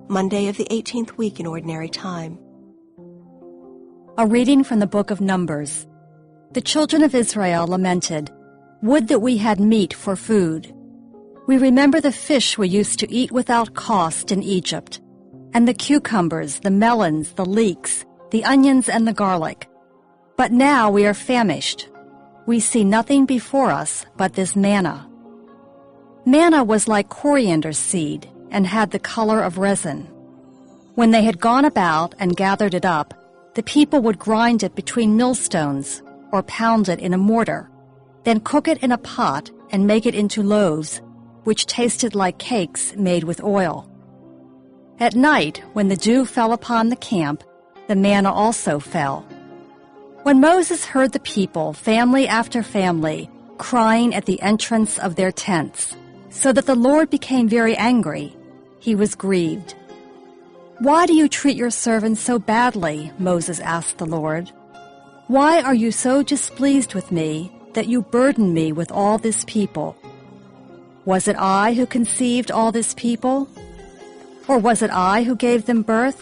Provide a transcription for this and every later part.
Monday of the 18th week in Ordinary Time. A reading from the book of Numbers. The children of Israel lamented, "Would that we had meat for food. We remember the fish we used to eat without cost in Egypt, and the cucumbers, the melons, the leeks, the onions, and the garlic. But now we are famished. We see nothing before us but this manna." Manna was like coriander seed and had the color of resin. When they had gone about and gathered it up, the people would grind it between millstones or pound it in a mortar, then cook it in a pot and make it into loaves, which tasted like cakes made with oil. At night, when the dew fell upon the camp, the manna also fell. When Moses heard the people, family after family, crying at the entrance of their tents, so that the Lord became very angry, he was grieved. "Why do you treat your servants so badly?" Moses asked the Lord. "Why are you so displeased with me that you burden me with all this people? Was it I who conceived all this people? Or was it I who gave them birth,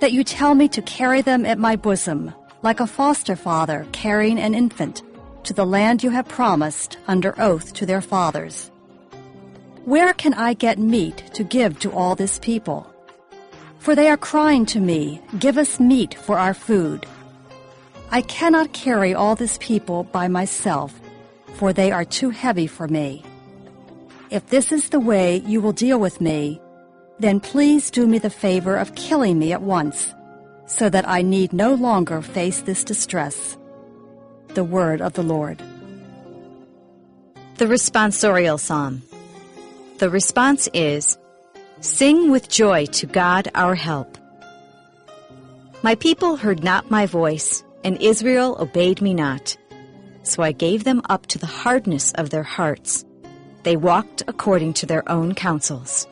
that you tell me to carry them at my bosom, like a foster father carrying an infant, to the land you have promised under oath to their fathers? Where can I get meat to give to all this people? For they are crying to me, 'Give us meat for our food.' I cannot carry all this people by myself, for they are too heavy for me. If this is the way you will deal with me, then please do me the favor of killing me at once, so that I need no longer face this distress." The word of the Lord. The responsorial psalm. The response is, "Sing with joy to God our help." My people heard not my voice, and Israel obeyed me not. So I gave them up to the hardness of their hearts. They walked according to their own counsels.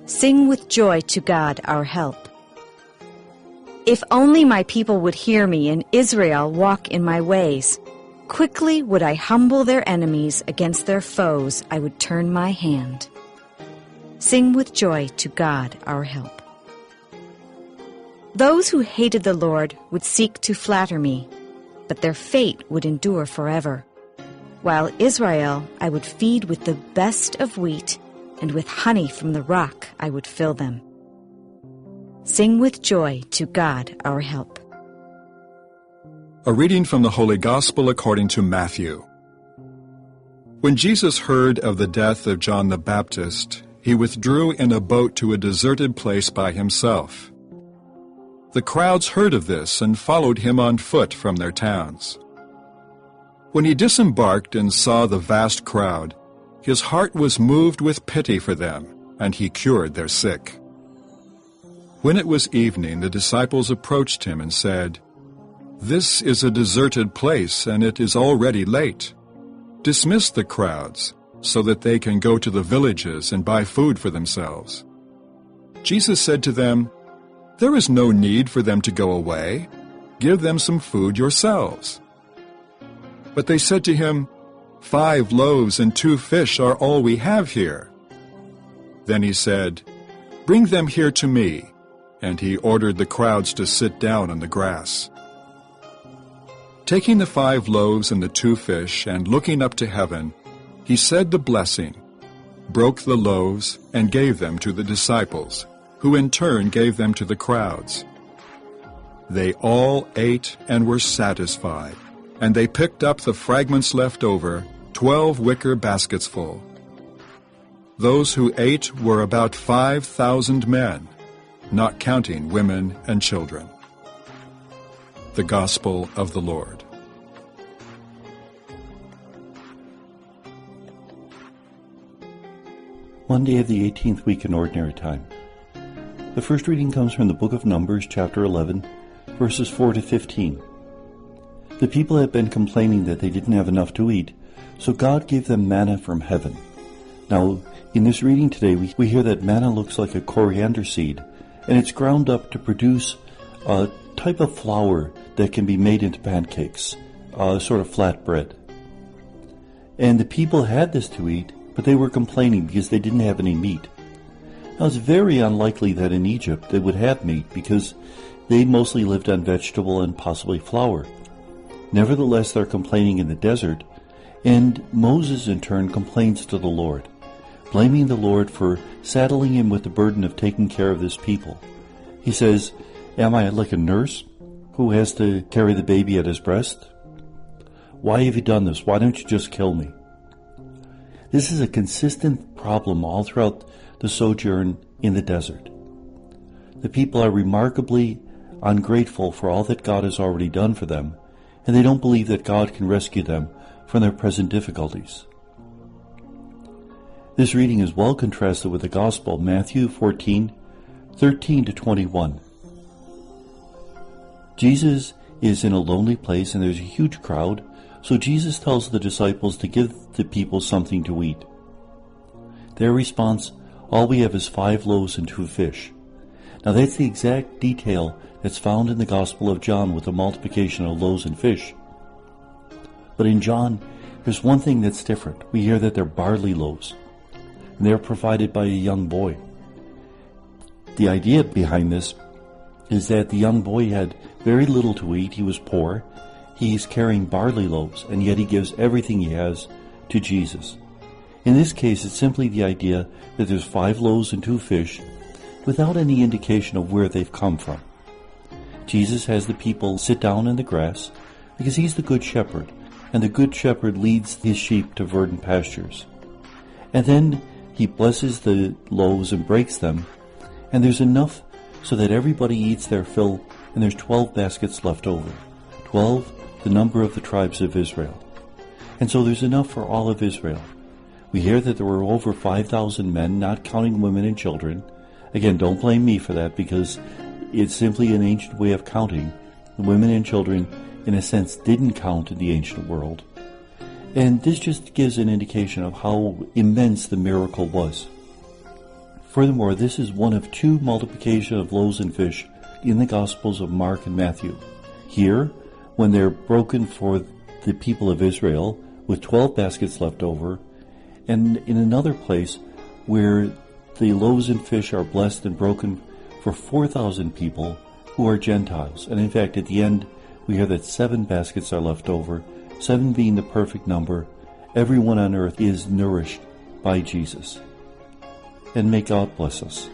Sing with joy to God our help. If only my people would hear me and Israel walk in my ways. Quickly would I humble their enemies, against their foes I would turn my hand. Sing with joy to God our help. Those who hated the Lord would seek to flatter me, but their fate would endure forever. While Israel I would feed with the best of wheat, and with honey from the rock I would fill them. Sing with joy to God our help. A reading from the Holy Gospel according to Matthew. When Jesus heard of the death of John the Baptist, he withdrew in a boat to a deserted place by himself. The crowds heard of this and followed him on foot from their towns. When he disembarked and saw the vast crowd, his heart was moved with pity for them, and he cured their sick. When it was evening, the disciples approached him and said, "This is a deserted place, and it is already late. Dismiss the crowds, so that they can go to the villages and buy food for themselves." Jesus said to them, "There is no need for them to go away. Give them some food yourselves." But they said to him, "5 loaves and 2 fish are all we have here." Then he said, "Bring them here to me," and he ordered the crowds to sit down on the grass. Taking the 5 loaves and the 2 fish, and looking up to heaven, he said the blessing, broke the loaves, and gave them to the disciples, who in turn gave them to the crowds. They all ate and were satisfied, and they picked up the fragments left over, 12 wicker baskets full. Those who ate were about 5,000 men, not counting women and children. The Gospel of the Lord. Monday of the 18th week in Ordinary Time. The first reading comes from the book of Numbers, chapter 11, verses 4 to 15. The people had been complaining that they didn't have enough to eat, so God gave them manna from heaven. Now, in this reading today, we hear that manna looks like a coriander seed, and it's ground up to produce a type of flour that can be made into pancakes, sort of flat bread. And the people had this to eat, but they were complaining because they didn't have any meat. Now, it's very unlikely that in Egypt they would have meat because they mostly lived on vegetable and possibly flour. Nevertheless, they're complaining in the desert, and Moses in turn complains to the Lord, blaming the Lord for saddling him with the burden of taking care of this people. He says, "Am I like a nurse who has to carry the baby at his breast? Why have you done this? Why don't you just kill me?" This is a consistent problem all throughout the sojourn in the desert. The people are remarkably ungrateful for all that God has already done for them, and they don't believe that God can rescue them from their present difficulties. This reading is well contrasted with the Gospel, Matthew 14:13-21. Jesus is in a lonely place and there's a huge crowd, so Jesus tells the disciples to give the people something to eat. Their response, "All we have is 5 loaves and 2 fish." Now that's the exact detail that's found in the Gospel of John with the multiplication of loaves and fish. But in John, there's one thing that's different. We hear that they're barley loaves, and they're provided by a young boy. The idea behind this is that the young boy had very little to eat. He was poor. He's carrying barley loaves, and yet he gives everything he has to Jesus. In this case, it's simply the idea that there's 5 loaves and 2 fish without any indication of where they've come from. Jesus has the people sit down in the grass because he's the good shepherd, and the good shepherd leads his sheep to verdant pastures. And then he blesses the loaves and breaks them, and there's enough so that everybody eats their fill, and there's 12 baskets left over. 12, the number of the tribes of Israel. And so there's enough for all of Israel. We hear that there were over 5,000 men, not counting women and children. Again, don't blame me for that because it's simply an ancient way of counting. The women and children, in a sense, didn't count in the ancient world. And this just gives an indication of how immense the miracle was. Furthermore, this is one of 2 multiplication of loaves and fish in the Gospels of Mark and Matthew. Here, when they're broken for the people of Israel, with 12 baskets left over, and in another place where the loaves and fish are blessed and broken for 4,000 people who are Gentiles. And in fact, at the end, we hear that 7 baskets are left over, 7 being the perfect number. Everyone on earth is nourished by Jesus. And may God bless us.